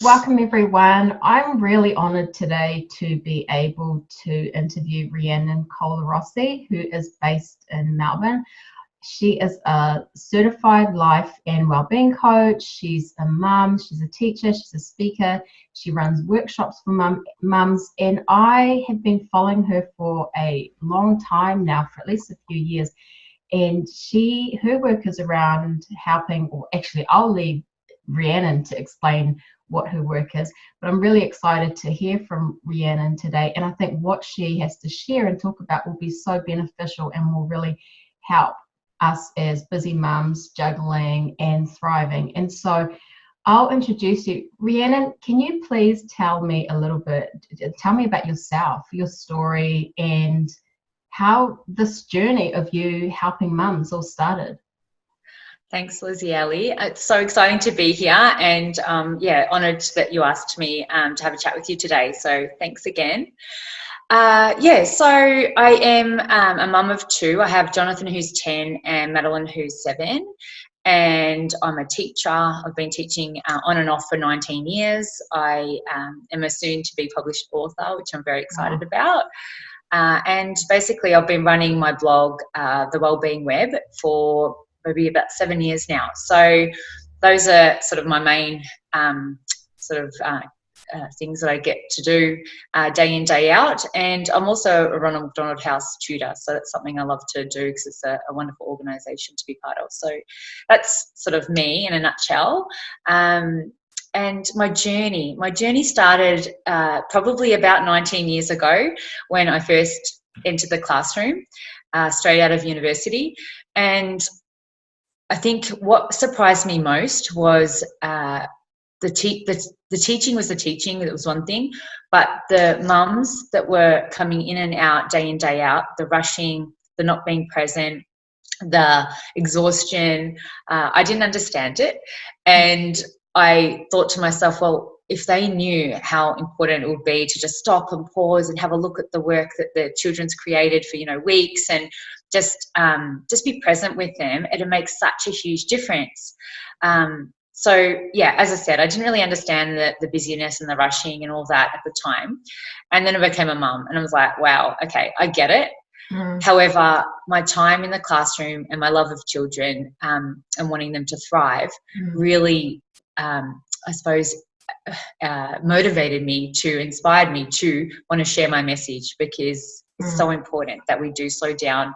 Welcome everyone. I'm really honoured today to be able to interview Rhiannon Colarossi, who is based in Melbourne. She is a certified life and wellbeing coach. She's a mum, she's a teacher, she's a speaker. She runs workshops for mums, and I have been following her for a long time now, for at least a few years. And her work is around helping, or actually I'll leave Rhiannon to explain what her work is, but I'm really excited to hear from Rhiannon today, and I think what she has to share and talk about will be so beneficial and will really help us as busy mums juggling and thriving. And so I'll introduce you. Rhiannon, can you please tell me about yourself, your story, and how this journey of you helping mums all started? Thanks, Lesieli. It's so exciting to be here, and honoured that you asked me to have a chat with you today. So thanks again. So I am a mum of two. I have Jonathan, who's 10, and Madeline, who's 7. And I'm a teacher. I've been teaching on and off for 19 years. I am a soon-to-be published author, which I'm very excited about. And basically, I've been running my blog, the Wellbeing Web, for maybe about 7 years now. So those are sort of my main things that I get to do day in, day out. And I'm also a Ronald McDonald House tutor, so that's something I love to do because it's a wonderful organisation to be part of. So that's sort of me in a nutshell. And my journey started probably about 19 years ago when I first entered the classroom straight out of university. And I think what surprised me most was the teaching was the teaching. It was one thing, but the mums that were coming in and out, day in, day out, the rushing, the not being present, the exhaustion, I didn't understand it. And I thought to myself, well, if they knew how important it would be to just stop and pause and have a look at the work that the children's created for, weeks, and just be present with them, it'd make such a huge difference. So yeah, as I said, I didn't really understand the busyness and the rushing and all that at the time. And then I became a mum and I was like, wow, okay, I get it. However, my time in the classroom and my love of children and wanting them to thrive really, I suppose, motivated me inspired me to want to share my message, because it's so important that we do slow down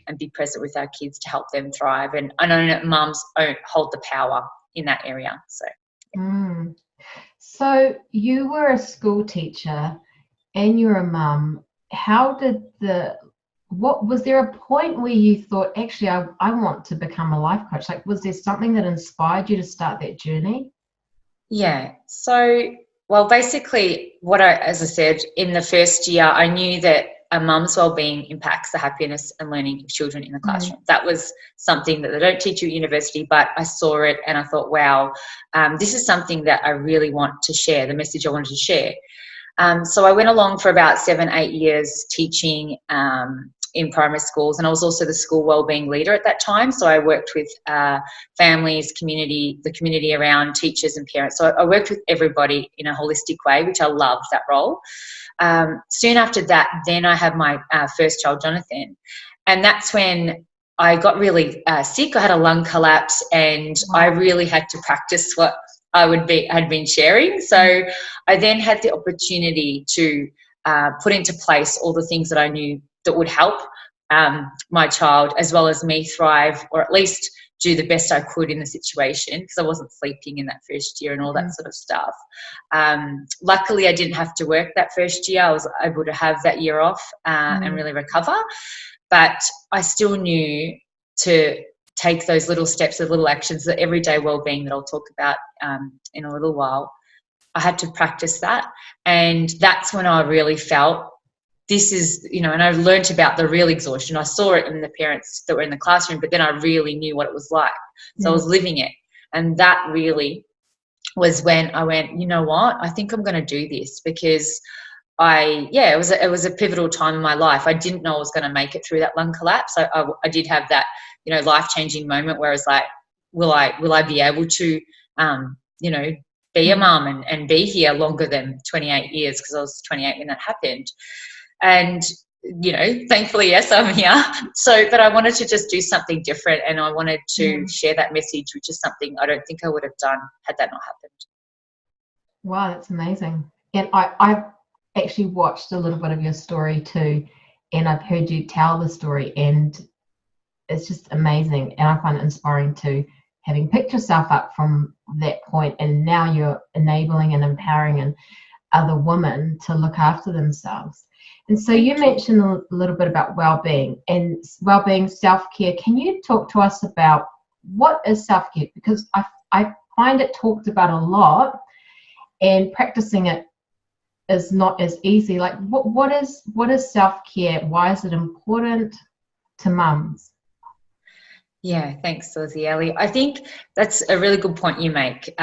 and be present with our kids to help them thrive. And I know that mums hold the power in that area. So you were a school teacher and you're a mum. Was there a point where you thought, actually, I want to become a life coach? Like, was there something that inspired you to start that journey? Yeah. So, well, basically as I said, in the first year, I knew that a mum's wellbeing impacts the happiness and learning of children in the classroom. That was something that they don't teach you at university, but I saw it and I thought, wow, this is something that I really want to share, the message I wanted to share. So I went along for about 7-8 years teaching in primary schools, and I was also the School Wellbeing Leader at that time. So I worked with families, the community around teachers and parents. So I worked with everybody in a holistic way, which I loved that role. Soon after that, then I had my first child, Jonathan, and that's when I got really sick. I had a lung collapse, and I really had to practice what had been sharing. So I then had the opportunity to put into place all the things that I knew that would help my child as well as me thrive, or at least do the best I could in the situation, because I wasn't sleeping in that first year and all that sort of stuff. Luckily, I didn't have to work that first year. I was able to have that year off and really recover. But I still knew to take those little steps, the little actions, the everyday wellbeing that I'll talk about in a little while. I had to practice that. And that's when I really felt this is, and I learned about the real exhaustion. I saw it in the parents that were in the classroom, but then I really knew what it was like. So I was living it. And that really was when I went, you know what, I think I'm going to do this, because it was a pivotal time in my life. I didn't know I was going to make it through that lung collapse. I did have that, life-changing moment where I was like, will I be able to, be a mum and be here longer than 28 years, because I was 28 when that happened. And, you know, thankfully, yes, I'm here. So, but I wanted to just do something different, and I wanted to share that message, which is something I don't think I would have done had that not happened. Wow, that's amazing. And I've actually watched a little bit of your story too, and I've heard you tell the story, and it's just amazing. And I find it inspiring too, having picked yourself up from that point, and now you're enabling and empowering other women to look after themselves. And so you mentioned a little bit about well-being and well-being, self-care. Can you talk to us about what is self-care? Because I find it talked about a lot, and practicing it is not as easy. Like what is self-care? Why is it important to mums? Yeah, thanks, Lesieli. I think that's a really good point you make.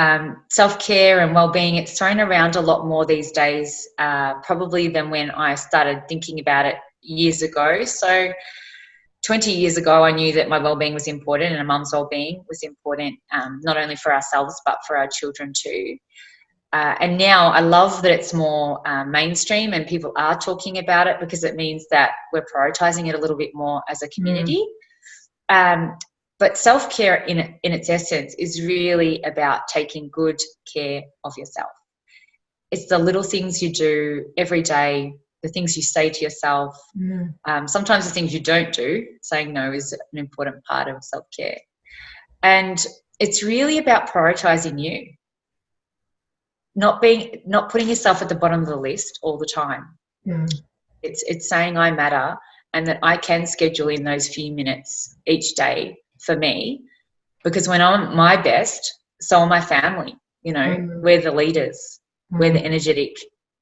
Self-care and well-being, it's thrown around a lot more these days, probably than when I started thinking about it years ago. So 20 years ago, I knew that my well-being was important, and a mum's well-being was important, not only for ourselves but for our children too. And now I love that it's more mainstream and people are talking about it, because it means that we're prioritising it a little bit more as a community. But self-care in its essence is really about taking good care of yourself. It's the little things you do every day, the things you say to yourself. Sometimes the things you don't do. Saying no is an important part of self-care. And it's really about prioritising you. Not putting yourself at the bottom of the list all the time. It's saying I matter, and that I can schedule in those few minutes each day for me, because when I'm my best, so are my family. You know, we're the leaders, we're the energetic,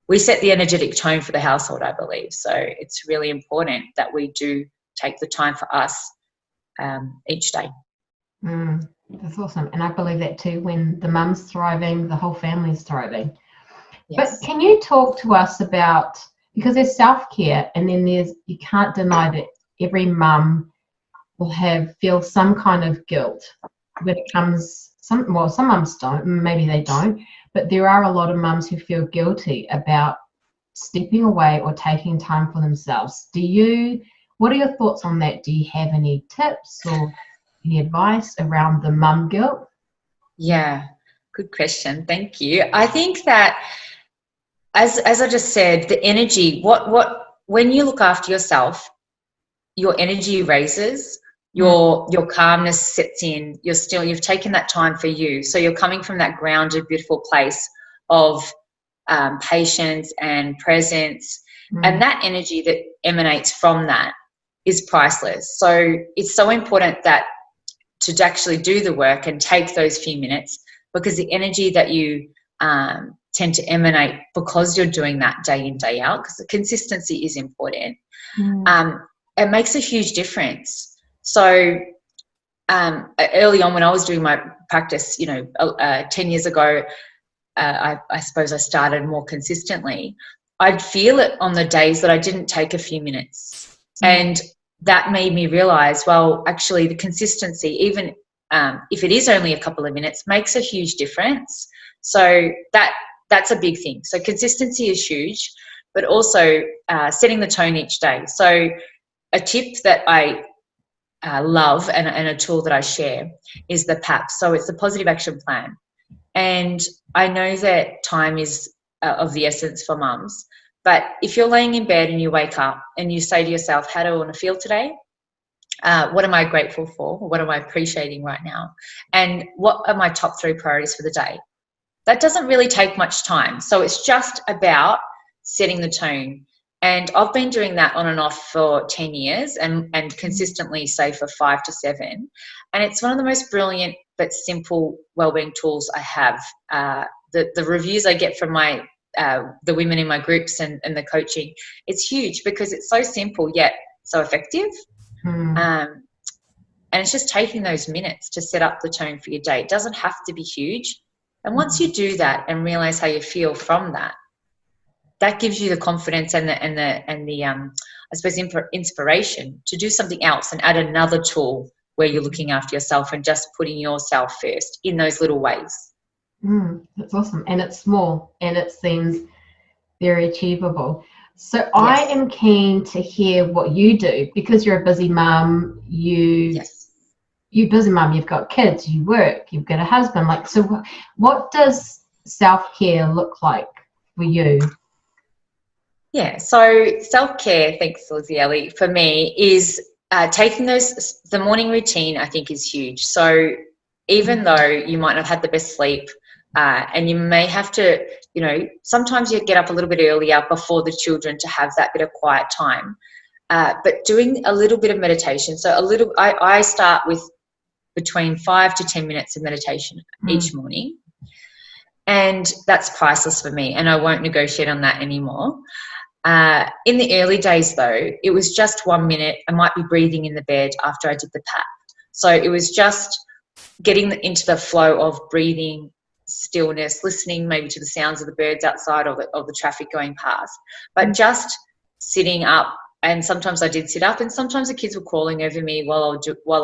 we set the energetic tone for the household, I believe. So it's really important that we do take the time for us each day. That's awesome. And I believe that too. When the mum's thriving, the whole family's thriving. Yes. But can you talk to us about, because there's self-care, and then you can't deny that every mum will feel some kind of guilt when it comes, some mums don't, maybe they don't, but there are a lot of mums who feel guilty about stepping away or taking time for themselves. What are your thoughts on that? Do you have any tips or any advice around the mum guilt? Yeah, good question. Thank you. I think that, as I just said, the energy, when you look after yourself, your energy raises, your calmness sets in, you've taken that time for you. So you're coming from that grounded, beautiful place of patience and presence. And that energy that emanates from that is priceless. So it's so important that to actually do the work and take those few minutes, because the energy that you tend to emanate because you're doing that day in, day out, because the consistency is important, it makes a huge difference. So early on when I was doing my practice, 10 years ago, I suppose I started more consistently. I'd feel it on the days that I didn't take a few minutes. And that made me realise, well, actually the consistency, even if it is only a couple of minutes, makes a huge difference. So that's a big thing. So consistency is huge, but also setting the tone each day. So a tip that I love and a tool that I share is the PAP. So it's the Positive Action Plan. And I know that time is of the essence for mums, but if you're laying in bed and you wake up and you say to yourself, how do I want to feel today? What am I grateful for? What am I appreciating right now? And what are my top 3 priorities for the day? That doesn't really take much time. So it's just about setting the tone. And I've been doing that on and off for 10 years and consistently, say, for 5 to 7. And it's one of the most brilliant but simple wellbeing tools I have. The reviews I get from the women in my groups and the coaching, it's huge because it's so simple yet so effective. And it's just taking those minutes to set up the tone for your day. It doesn't have to be huge. And once you do that and realize how you feel from that, that gives you the confidence and the I suppose inspiration to do something else and add another tool where you're looking after yourself and just putting yourself first in those little ways. That's awesome. And it's small and it seems very achievable. So I Yes. am keen to hear what you do because you're a busy mum. Yes. You're busy mum. You've got kids. You work. You've got a husband. Like, so what does self-care look like for you? Yeah, so self-care, thanks, Lesieli, for me is taking the morning routine, I think, is huge. So even though you might not have had the best sleep and you may have to, sometimes you get up a little bit earlier before the children to have that bit of quiet time. But doing a little bit of meditation. So I start with between 5 to 10 minutes of meditation each morning. And that's priceless for me, and I won't negotiate on that anymore. In the early days, though, it was just 1 minute. I might be breathing in the bed after I did the PAP. So it was just getting into the flow of breathing, stillness, listening maybe to the sounds of the birds outside or the traffic going past, but just sitting up. And sometimes I did sit up, and sometimes the kids were calling over me while I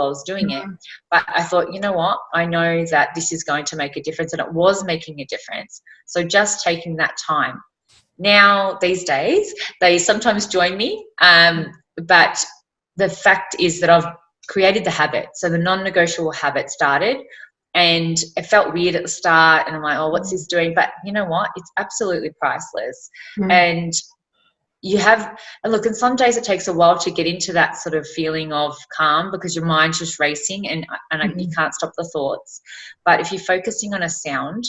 was doing it. But I thought, you know what? I know that this is going to make a difference, and it was making a difference. So just taking that time. Now, these days, they sometimes join me, but the fact is that I've created the habit. So the non-negotiable habit started, and it felt weird at the start, and I'm like, oh, what's this doing? But you know what? It's absolutely priceless. And look, and some days it takes a while to get into that sort of feeling of calm because your mind's just racing and you can't stop the thoughts. But if you're focusing on a sound,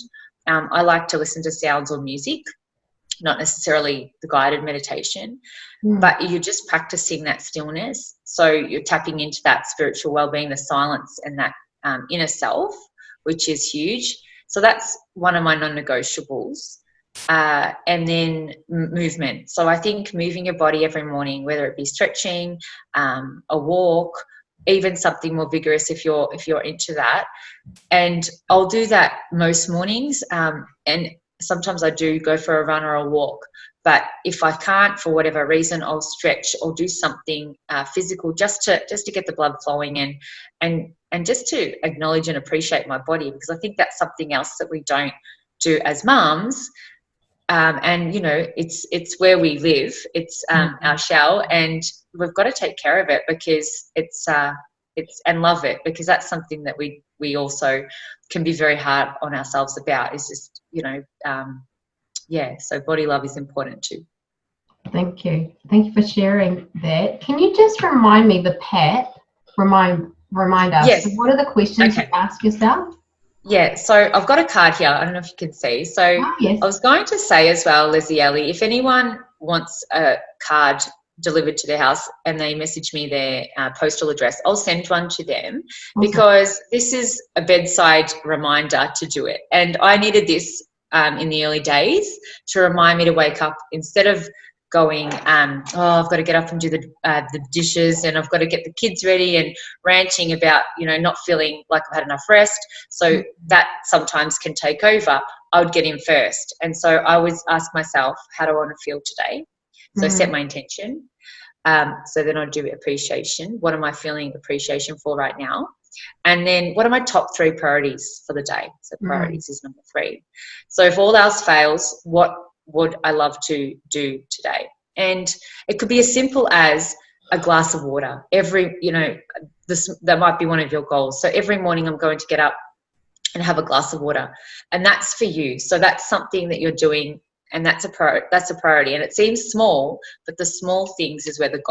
I like to listen to sounds or music, not necessarily the guided meditation, but you're just practicing that stillness. So you're tapping into that spiritual well-being, the silence, and that inner self, which is huge. So that's one of my non-negotiables. And then movement. So I think moving your body every morning, whether it be stretching, a walk, even something more vigorous if you're into that. And I'll do that most mornings. And sometimes I do go for a run or a walk. But if I can't, for whatever reason, I'll stretch or do something physical just to get the blood flowing and just to acknowledge and appreciate my body, because I think that's something else that we don't do as mums. And it's where we live. It's our shell, and we've got to take care of it because it's and love it, because that's something that we also can be very hard on ourselves about. Is just so body love is important too. Thank you for sharing that. Can you just remind me the PAT? Remind us. Yes. So what are the questions you ask yourself? Yeah, so I've got a card here. I don't know if you can see. So yes. I was going to say as well, Lesieli, if anyone wants a card delivered to their house and they message me their postal address, I'll send one to them, because this is a bedside reminder to do it. And I needed this in the early days to remind me to wake up instead of going, I've got to get up and do the dishes, and I've got to get the kids ready, and ranting about, not feeling like I've had enough rest. So that sometimes can take over. I would get in first. And so I would ask myself, how do I want to feel today? So set my intention. So then I'd do appreciation. What am I feeling appreciation for right now? And then what are my top 3 priorities for the day? So priorities is number 3. So if all else fails, what would I love to do today? And it could be as simple as a glass of water. That might be one of your goals. So every morning I'm going to get up and have a glass of water, and that's for you. So that's something that you're doing, and that's a priority. And it seems small, but the small things is where the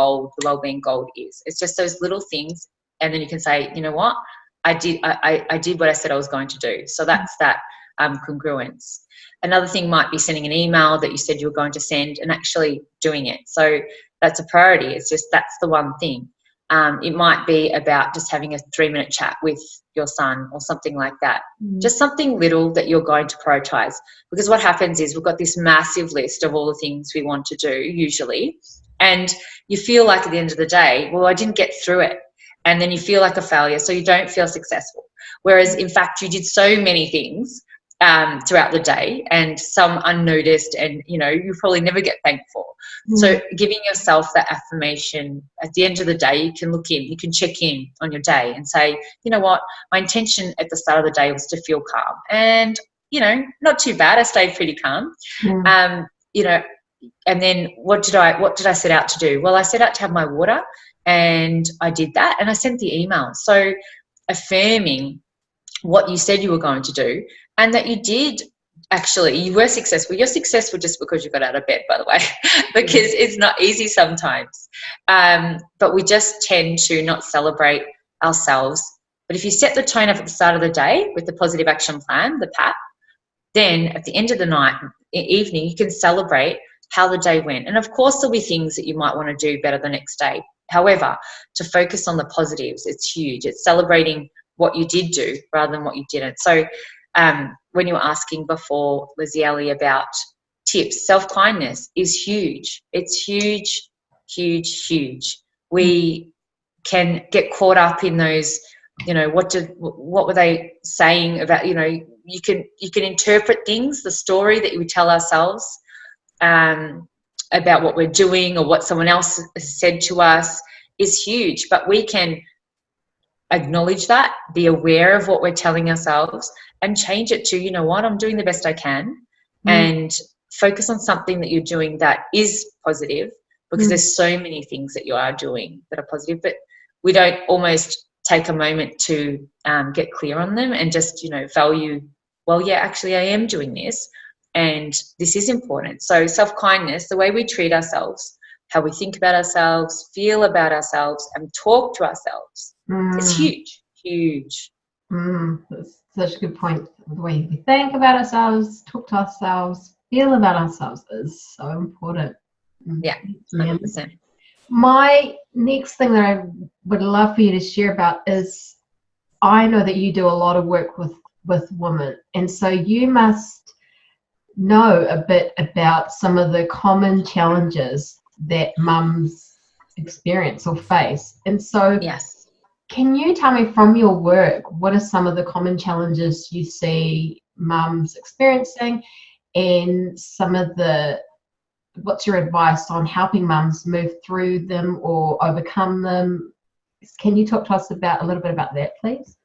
wellbeing gold is. It's just those little things, and then you can say, you know what, I did what I said I was going to do. So that's that congruence. Another thing might be sending an email that you said you were going to send and actually doing it. So that's a priority. It's just that's the one thing. It might be about just having a 3-minute chat with your son or something like that. Just something little that you're going to prioritize. Because what happens is we've got this massive list of all the things we want to do usually, and you feel like at the end of the day, well, I didn't get through it. And then you feel like a failure, so you don't feel successful. Whereas, in fact, you did so many things throughout the day, and some unnoticed, and you probably never get thanked for. So giving yourself that affirmation at the end of the day, you can check in on your day and say, you know what, my intention at the start of the day was to feel calm, and not too bad. I stayed pretty calm. And then what did I set out to do? Well, I set out to have my water, and I did that, and I sent the email. So affirming what you said you were going to do, and that you did. Actually, you were successful. You're successful just because you got out of bed, by the way, because it's not easy sometimes. But we just tend to not celebrate ourselves. But if you set the tone up at the start of the day with the positive action plan, the PAP, then at the end of the evening, you can celebrate how the day went. And of course, there'll be things that you might want to do better the next day. However, to focus on the positives, it's huge. It's celebrating what you did do rather than what you didn't. So when you were asking before, Lesieli, about tips, self-kindness is huge. It's huge, huge, huge. We can get caught up in those, what were they saying about, you can interpret things, the story that we tell ourselves about what we're doing or what someone else has said to us is huge. But we can acknowledge that, be aware of what we're telling ourselves, and change it to, I'm doing the best I can, and focus on something that you're doing that is positive, because there's so many things that you are doing that are positive, but we don't almost take a moment to get clear on them and just, value, well, yeah, actually I am doing this, and this is important. So self-kindness, the way we treat ourselves, how we think about ourselves, feel about ourselves, and talk to ourselves is huge, huge. That's such a good point. The way we think about ourselves, talk to ourselves, feel about ourselves is so important. Yeah, 100%. My next thing that I would love for you to share about is, I know that you do a lot of work with women, and so you must know a bit about some of the common challenges that mums experience or face. And so yes, can you tell me from your work, what are some of the common challenges you see mums experiencing, and what's your advice on helping mums move through them or overcome them? Can you talk to us a little bit about that, please?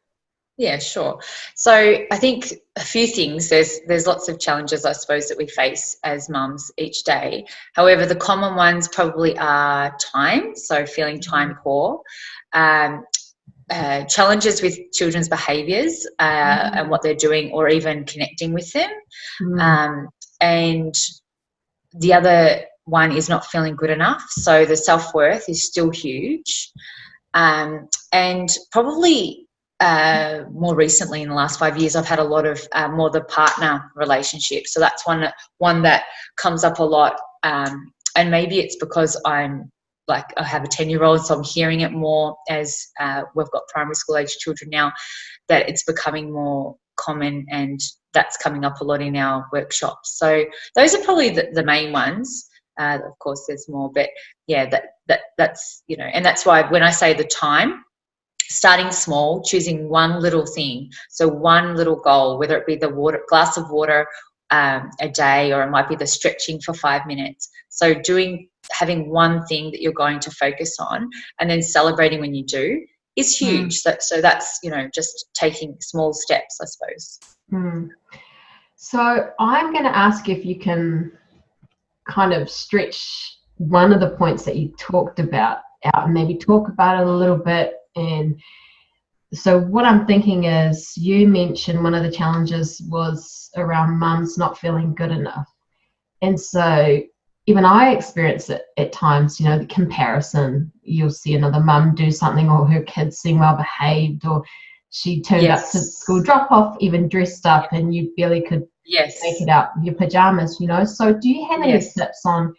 Yeah, sure. So I think a few things. There's lots of challenges, I suppose, that we face as mums each day. However, the common ones probably are time, so feeling time poor, challenges with children's behaviours and what they're doing, or even connecting with them. And the other one is not feeling good enough. So the self-worth is still huge. And probably more recently, in the last 5 years, I've had a lot of more the partner relationship. So that's one that comes up a lot. And maybe it's because I have a 10-year-old, so I'm hearing it more as we've got primary school age children now, that it's becoming more common, and that's coming up a lot in our workshops. So those are probably the main ones. Of course, there's more, but yeah, that's, and that's why when I say the time, starting small, choosing one little thing, so one little goal, whether it be the glass of water a day, or it might be the stretching for 5 minutes. So having one thing that you're going to focus on, and then celebrating when you do, is huge. So that's, just taking small steps, I suppose. So I'm going to ask if you can kind of stretch one of the points that you talked about out, and maybe talk about it a little bit. And so what I'm thinking is, you mentioned one of the challenges was around mums not feeling good enough. And so even I experience it at times, the comparison. You'll see another mum do something, or her kids seem well behaved, or she turned up to school drop off even dressed up, and you barely could make it out of your pajamas, So do you have any tips on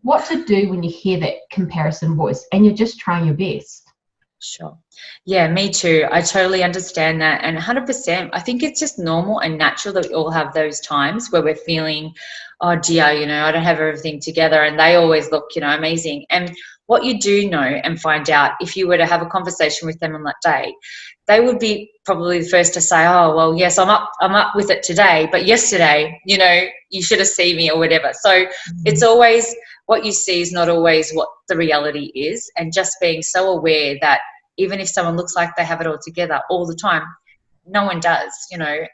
what to do when you hear that comparison voice and you're just trying your best? Sure. Yeah, me too. I totally understand that. And 100%, I think it's just normal and natural that we all have those times where we're feeling, oh dear, I don't have everything together, and they always look, amazing. And what you do know and find out, if you were to have a conversation with them on that day, they would be probably the first to say, oh, well, yes, I'm up with it today, but yesterday, you should have seen me, or whatever. So it's always, what you see is not always what the reality is, and just being so aware that even if someone looks like they have it all together all the time, no one does, you know.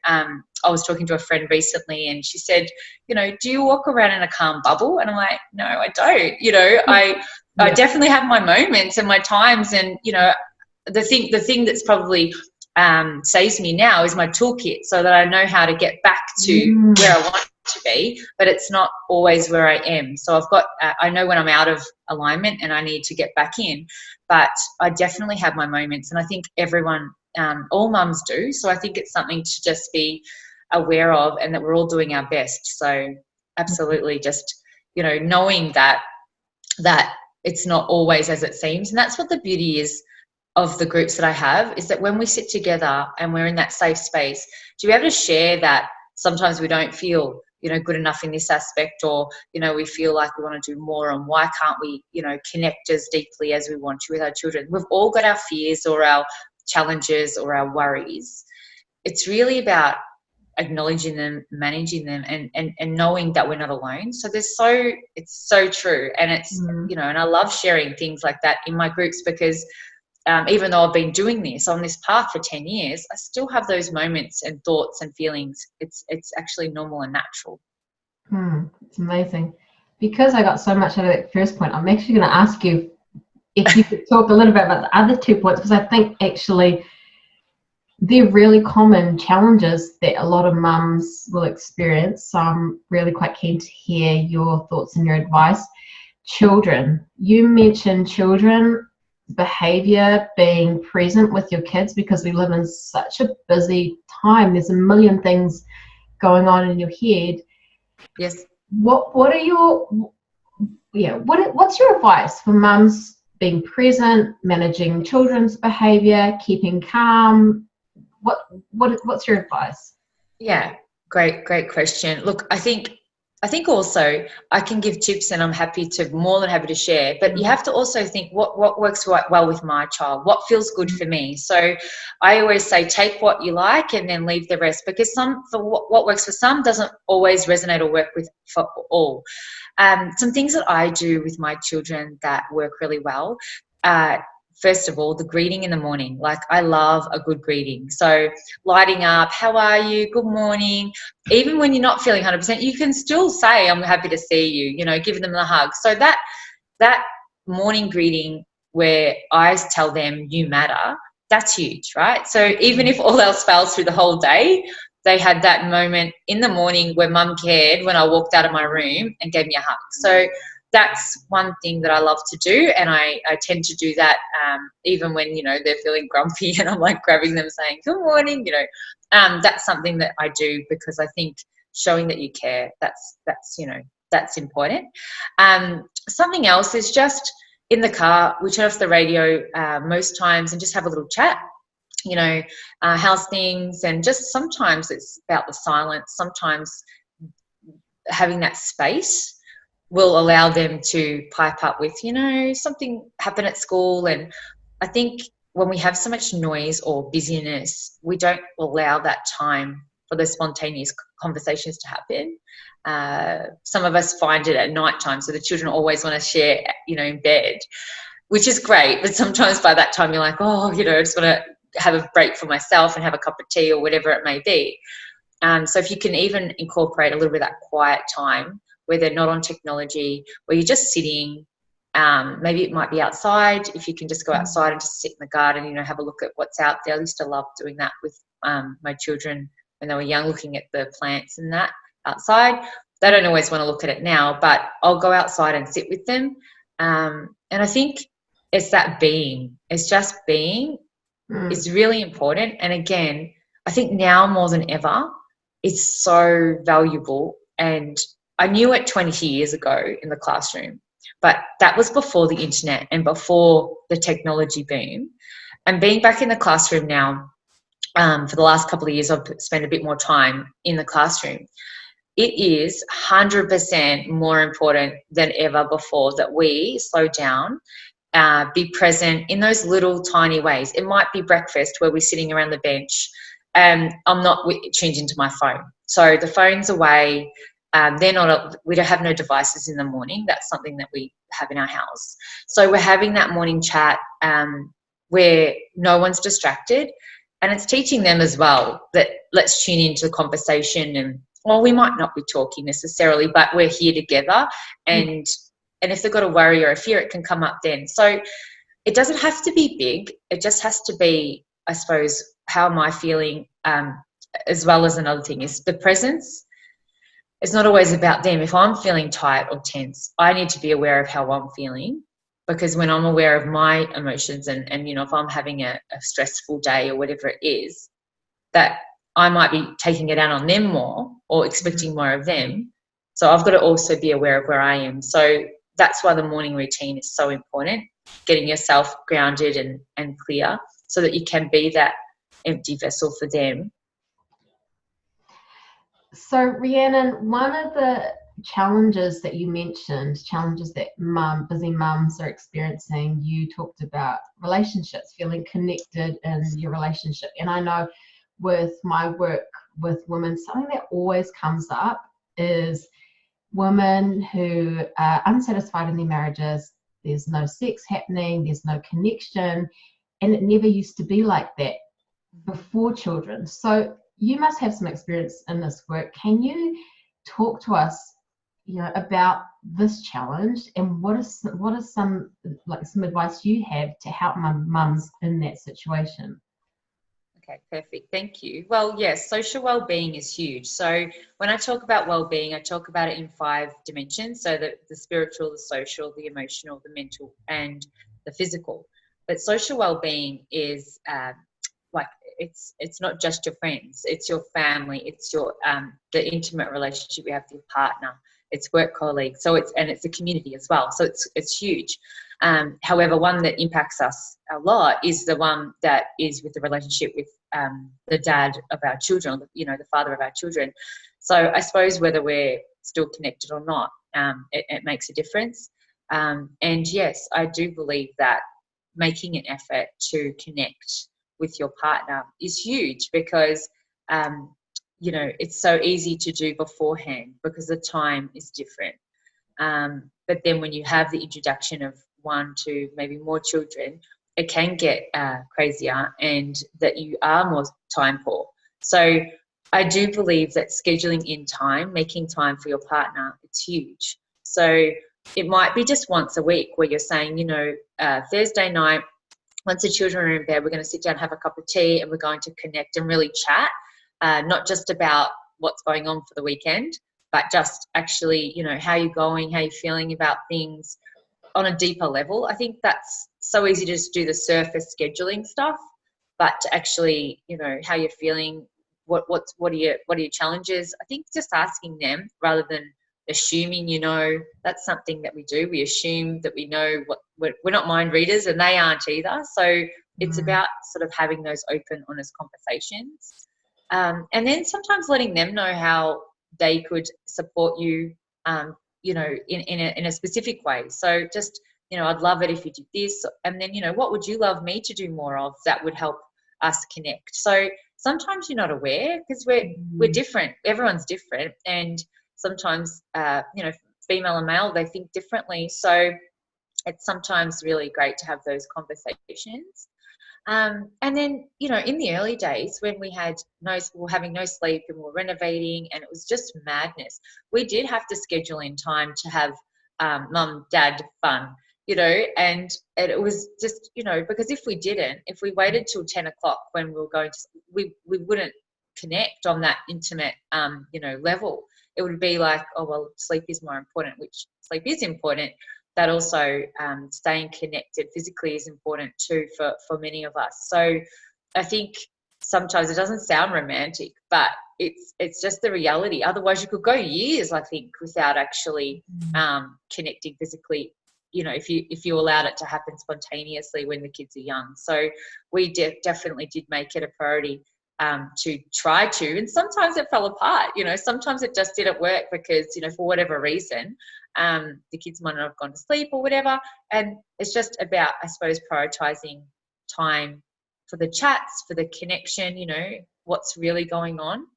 I was talking to a friend recently and she said, you know, do you walk around in a calm bubble? And I'm like, no, I don't. You know, I definitely have my moments and my times, and, you know, the thing that's probably saves me now is my toolkit, so that I know how to get back to where I want to be, but it's not always where I am. So I've got, I know when I'm out of alignment and I need to get back in, but I definitely have my moments, and I think everyone, all mums do. So I think it's something to just be aware of, and that we're all doing our best. So absolutely, just, you know, knowing that it's not always as it seems. And that's what the beauty is of the groups that I have, is that when we sit together and we're in that safe space, to be able to share that sometimes we don't feel, you know, good enough in this aspect, or, you know, we feel like we want to do more, and why can't we, you know, connect as deeply as we want to with our children. We've all got our fears or our challenges or our worries. It's really about acknowledging them, managing them, and knowing that we're not alone. So it's so true. And it's, you know, and I love sharing things like that in my groups, because even though I've been doing this on this path for 10 years, I still have those moments and thoughts and feelings. It's actually normal and natural. It's amazing. Because I got so much out of that first point, I'm actually going to ask you if you could talk a little bit about the other 2 points, because I think actually they're really common challenges that a lot of mums will experience. So I'm really quite keen to hear your thoughts and your advice. Children. You mentioned children behavior, being present with your kids, because we live in such a busy time. There's a million things going on in your head. Yes. What are your what's your advice for mums being present, managing children's behavior, keeping calm? What's your advice? Yeah, great question. Look, I think also I can give tips, and I'm more than happy to share, but you have to also think what works well with my child, what feels good for me. So I always say, take what you like and then leave the rest, because what works for some doesn't always resonate or work for all. Some things that I do with my children that work really well. First of all, the greeting in the morning. Like, I love a good greeting. So lighting up, how are you? Good morning. Even when you're not feeling 100%, you can still say, I'm happy to see you, you know, giving them a hug. So that morning greeting where I tell them you matter, that's huge, right? So even if all else fails through the whole day, they had that moment in the morning where mum cared when I walked out of my room and gave me a hug. So that's one thing that I love to do, and I tend to do that even when, you know, they're feeling grumpy and I'm like grabbing them saying good morning, you know. That's something that I do, because I think showing that you care, that's you know, that's important. Something else is just in the car, we turn off the radio most times and just have a little chat, you know, how's things, and just sometimes it's about the silence. Sometimes having that space will allow them to pipe up with, you know, something happened at school. And I think when we have so much noise or busyness, we don't allow that time for the spontaneous conversations to happen. Some of us find it at night time, so the children always want to share, you know, in bed, which is great. But sometimes by that time you're like, oh, you know, I just want to have a break for myself and have a cup of tea or whatever it may be. So if you can even incorporate a little bit of that quiet time where they're not on technology, where you're just sitting, maybe it might be outside. If you can just go outside and just sit in the garden, you know, have a look at what's out there. I used to love doing that with my children when they were young, looking at the plants and that outside. They don't always want to look at it now, but I'll go outside and sit with them. And I think it's that being. It's just being is really important. And again, I think now more than ever, it's so valuable. And I knew it 20 years ago in the classroom, but that was before the internet and before the technology boom. And being back in the classroom now, for the last couple of years, I've spent a bit more time in the classroom. It is 100% more important than ever before that we slow down, be present in those little tiny ways. It might be breakfast where we're sitting around the bench and I'm not tuned into my phone. So the phone's away. We don't have no devices in the morning. That's something that we have in our house. So we're having that morning chat where no one's distracted. And it's teaching them as well that let's tune into the conversation, and well, we might not be talking necessarily, but we're here together. And if they've got a worry or a fear, it can come up then. So it doesn't have to be big. It just has to be, I suppose, how am I feeling, as well as another thing is the presence. It's not always about them. If I'm feeling tight or tense, I need to be aware of how I'm feeling, because when I'm aware of my emotions and if I'm having a stressful day or whatever it is, that I might be taking it out on them more or expecting more of them. So I've got to also be aware of where I am. So that's why the morning routine is so important, getting yourself grounded and clear so that you can be that empty vessel for them. So Rhiannon, one of the challenges that you mentioned, challenges that busy mums are experiencing, you talked about relationships, feeling connected in your relationship. And I know with my work with women, something that always comes up is women who are unsatisfied in their marriages. There's no sex happening, there's no connection, and it never used to be like that before children. So you must have some experience in this work. Can you talk to us, about this challenge, and what is some advice you have to help mums in that situation? Okay, perfect. Thank you. Well, yes, social well-being is huge. So when I talk about well-being, I talk about it in 5 dimensions. So the spiritual, the social, the emotional, the mental, and the physical. But social well-being is it's not just your friends, it's your family, it's your the intimate relationship you have with your partner, it's work colleagues, so it's a community as well. So it's huge. However, one that impacts us a lot is the one that is with the relationship with the dad of our children, the father of our children. So I suppose whether we're still connected or not, it makes a difference. And yes, I do believe that making an effort to connect with your partner is huge, because it's so easy to do beforehand because the time is different. But then when you have the introduction of 1 to maybe more children, it can get crazier, and that you are more time poor. So I do believe that scheduling in time, making time for your partner, it's huge. So it might be just once a week where you're saying, Thursday night, once the children are in bed, we're going to sit down, have a cup of tea, and we're going to connect and really chat, not just about what's going on for the weekend, but just actually, how you're going, how you're feeling about things on a deeper level. I think that's so easy to just do the surface scheduling stuff, but to actually, how you're feeling, what are your challenges? I think just asking them rather than assuming, that's something that we do. We assume that we know what we're not mind readers, and they aren't either. So it's about sort of having those open, honest conversations. And then sometimes letting them know how they could support you, in a specific way. So just, I'd love it if you did this. And then, what would you love me to do more of that would help us connect? So sometimes you're not aware because we're different. Everyone's different. And sometimes, female and male, they think differently. So it's sometimes really great to have those conversations. And then, in the early days when we were having no sleep and we were renovating and it was just madness, we did have to schedule in time to have mum, dad fun, and it was just, because if we waited till 10 o'clock when we were going to, we wouldn't connect on that intimate, level. It would be like, oh, well, sleep is more important, which sleep is important. That also staying connected physically is important too for many of us. So I think sometimes it doesn't sound romantic, but it's just the reality. Otherwise you could go years, I think, without actually connecting physically, if you allowed it to happen spontaneously when the kids are young. So we definitely did make it a priority to try to, and sometimes it fell apart. Sometimes it just didn't work because, for whatever reason, the kids might not have gone to sleep or whatever. And it's just about, I suppose, prioritizing time for the chats, for the connection, what's really going on.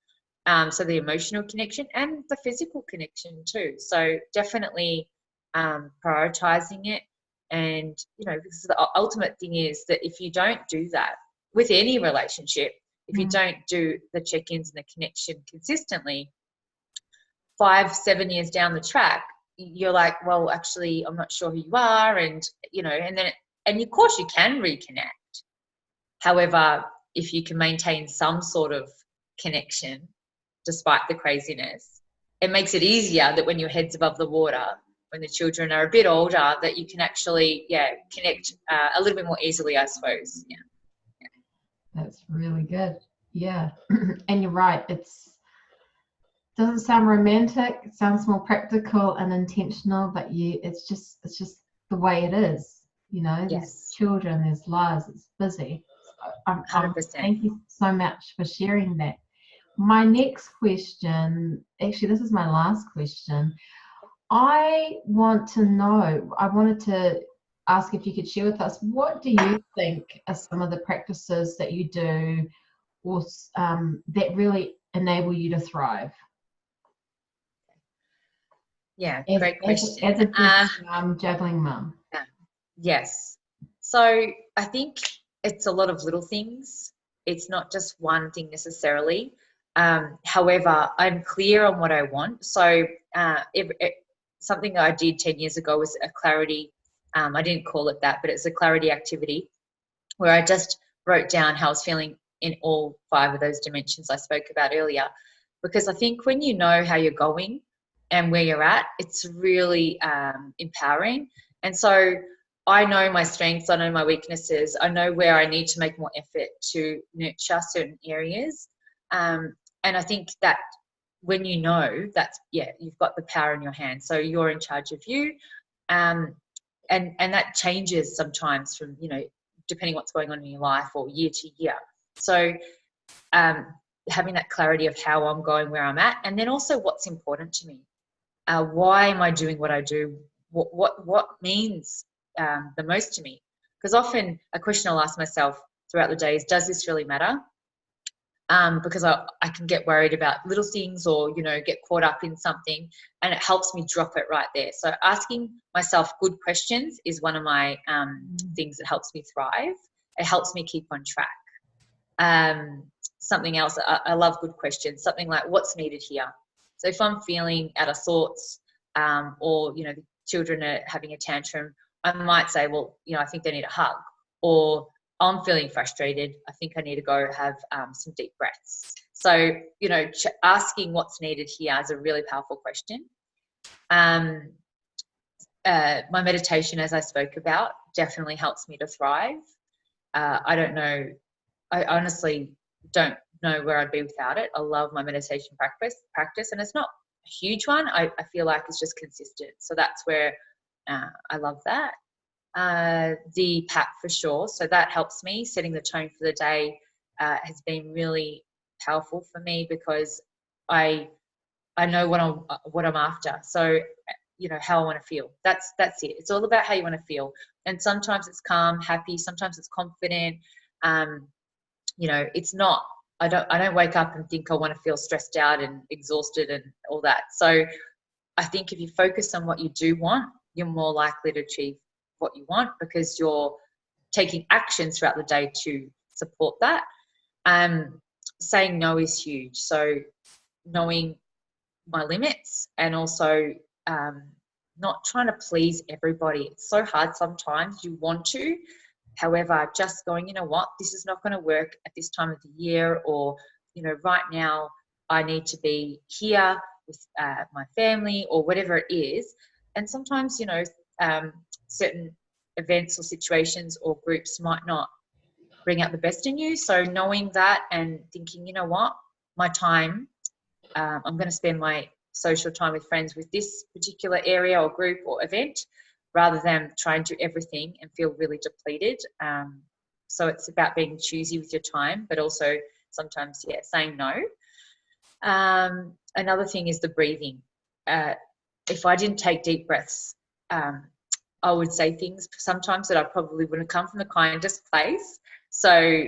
So the emotional connection and the physical connection too. So definitely prioritizing it. And, because the ultimate thing is that if you don't do that, with any relationship, if you Mm. don't do the check-ins and the connection consistently, 5-7 years down the track, you're like, well, actually, I'm not sure who you are, and and of course you can reconnect. However, if you can maintain some sort of connection despite the craziness, it makes it easier that when your head's above the water, when the children are a bit older, that you can actually connect a little bit more easily, I suppose. That's really good. Yeah. And you're right. Doesn't sound romantic. It sounds more practical and intentional, but it's just the way it is. You know, there's Yes. children, there's lives, it's busy. So 100%. thank you so much for sharing that. My next question, actually, this is my last question. I wanted to ask if you could share with us, what do you think are some of the practices that you do or that really enable you to thrive? Yeah, As, great question. as a busy juggling mum. Yes. So I think it's a lot of little things. It's not just one thing necessarily. However, I'm clear on what I want. So something that I did 10 years ago was a clarity. I didn't call it that, but it's a clarity activity where I just wrote down how I was feeling in all 5 of those dimensions I spoke about earlier. Because I think when you know how you're going and where you're at, it's really empowering. And so I know my strengths, I know my weaknesses, I know where I need to make more effort to nurture certain areas. And I think that when you know, you've got the power in your hands. So you're in charge of you. And that changes sometimes from, depending what's going on in your life or year to year. So having that clarity of how I'm going, where I'm at, and then also what's important to me. Why am I doing what I do? What means the most to me? Because often a question I'll ask myself throughout the day is, does this really matter? Because I can get worried about little things or, get caught up in something, and it helps me drop it right there. So asking myself good questions is one of my things that helps me thrive. It helps me keep on track. Something else, I love good questions, something like, what's needed here? So if I'm feeling out of sorts or, the children are having a tantrum, I might say, well, I think they need a hug. Or I'm feeling frustrated, I think I need to go have some deep breaths. So, asking what's needed here is a really powerful question. My meditation, as I spoke about, definitely helps me to thrive. I honestly don't know where I'd be without it. I love my meditation practice, and it's not a huge one. I feel like it's just consistent. So that's where I love that. The PAP for sure. So that helps me. Setting the tone for the day has been really powerful for me because I know what I'm after. So how I want to feel. That's it. It's all about how you want to feel. And sometimes it's calm, happy. Sometimes it's confident. It's not. I don't wake up and think I want to feel stressed out and exhausted and all that. So I think if you focus on what you do want, you're more likely to achieve what you want because you're taking actions throughout the day to support that. Saying no is huge. So knowing my limits and also not trying to please everybody. It's so hard sometimes. You want to. However, just going, this is not going to work at this time of the year, or, right now I need to be here with my family or whatever it is. And sometimes, certain events or situations or groups might not bring out the best in you. So knowing that and thinking, my time, I'm going to spend my social time with friends with this particular area or group or event, rather than try and do everything and feel really depleted. So it's about being choosy with your time, but also sometimes, saying no. Another thing is the breathing. If I didn't take deep breaths, I would say things sometimes that I probably wouldn't come from the kindest place. So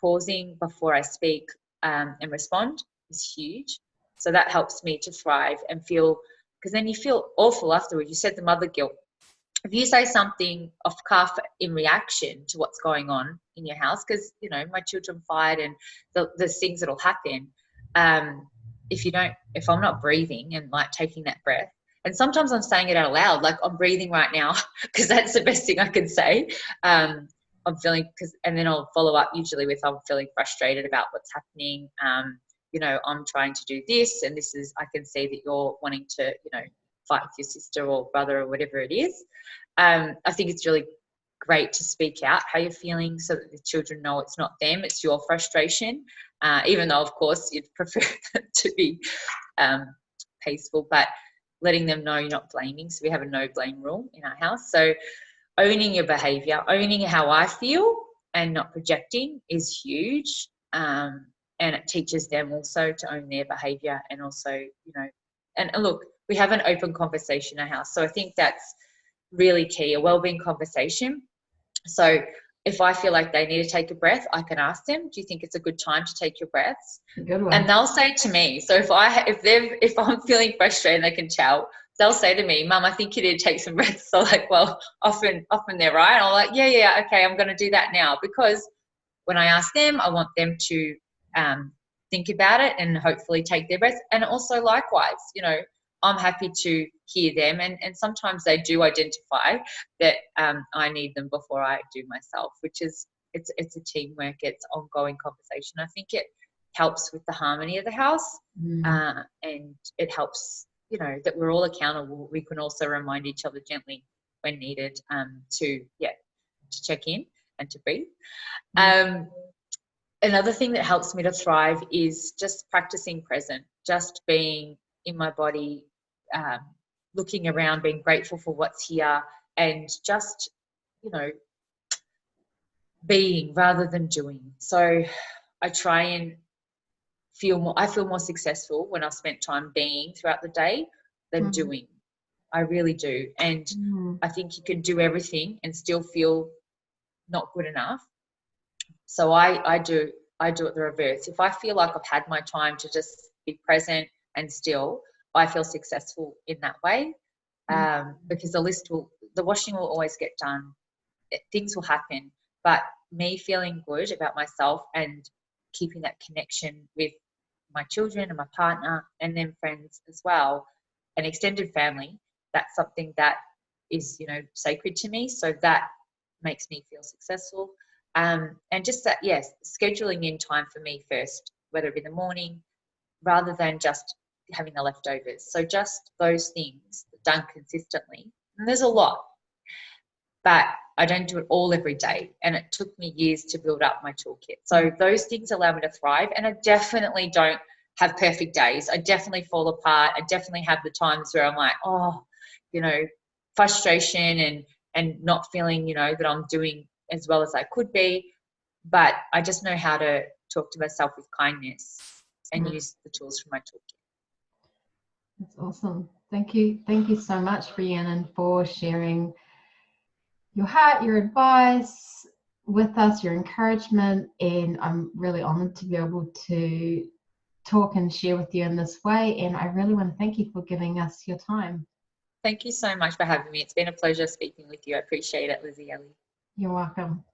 pausing before I speak and respond is huge. So that helps me to thrive and feel, because then you feel awful afterwards. You said the mother guilt. if you say something off cuff in reaction to what's going on in your house, because, you know, my children fight and there's things that'll happen. If I'm not breathing and like taking that breath, and sometimes I'm saying it out loud, like I'm breathing right now, because that's the best thing I can say. I'm feeling, and then I'll follow up usually with, I'm feeling frustrated about what's happening. You know, I'm trying to do this, and this is, I can see that you're wanting to, you know, fight with your sister or brother or whatever it is. I think it's really great to speak out how you're feeling so that the children know it's not them, it's your frustration. Even though, of course, you'd prefer them to be peaceful, but letting them know you're not blaming. So we have a no blame rule in our house. So owning your behavior, owning how I feel and not projecting is huge. And it teaches them also to own their behavior, and also, you know, and look, we have an open conversation in our house. So I think that's really key, a wellbeing conversation. So if I feel like they need to take a breath, I can ask them, do you think it's a good time to take your breaths? Good one. And they'll say to me, so if I'm feeling frustrated, they can tell, they'll say to me, Mum, I think you need to take some breaths. So like, well, often they're right. And I'm like, yeah, okay, I'm going to do that now. Because when I ask them, I want them to think about it and hopefully take their breaths. And also likewise, you know, I'm happy to hear them, and sometimes they do identify that I need them before I do myself, which is, it's a teamwork, it's ongoing conversation. I think it helps with the harmony of the house, and it helps, you know, that we're all accountable. We can also remind each other gently when needed to check in and to breathe. Another thing that helps me to thrive is just practicing present, just being in my body, looking around, being grateful for what's here, and just, you know, being rather than doing. So I try and feel more successful when I've spent time being throughout the day than doing. I really do. And I think you can do everything and still feel not good enough. So I do it the reverse. If I feel like I've had my time to just be present and still, I feel successful in that way, because the washing will always get done. Things will happen, but me feeling good about myself and keeping that connection with my children and my partner, and then friends as well, and extended family, that's something that is, you know, sacred to me. So that makes me feel successful. And just that, yes, scheduling in time for me first, whether it be the morning, rather than just having the leftovers. So just those things done consistently. And there's a lot, but I don't do it all every day. And it took me years to build up my toolkit. So those things allow me to thrive. And I definitely don't have perfect days. I definitely fall apart. I definitely have the times where I'm like, oh, you know, frustration and not feeling, you know, that I'm doing as well as I could be. But I just know how to talk to myself with kindness and use the tools from my toolkit. That's awesome. Thank you. Thank you so much, Rhiannon, for sharing your heart, your advice with us, your encouragement. And I'm really honored to be able to talk and share with you in this way. And I really want to thank you for giving us your time. Thank you so much for having me. It's been a pleasure speaking with you. I appreciate it, Lesieli. You're welcome.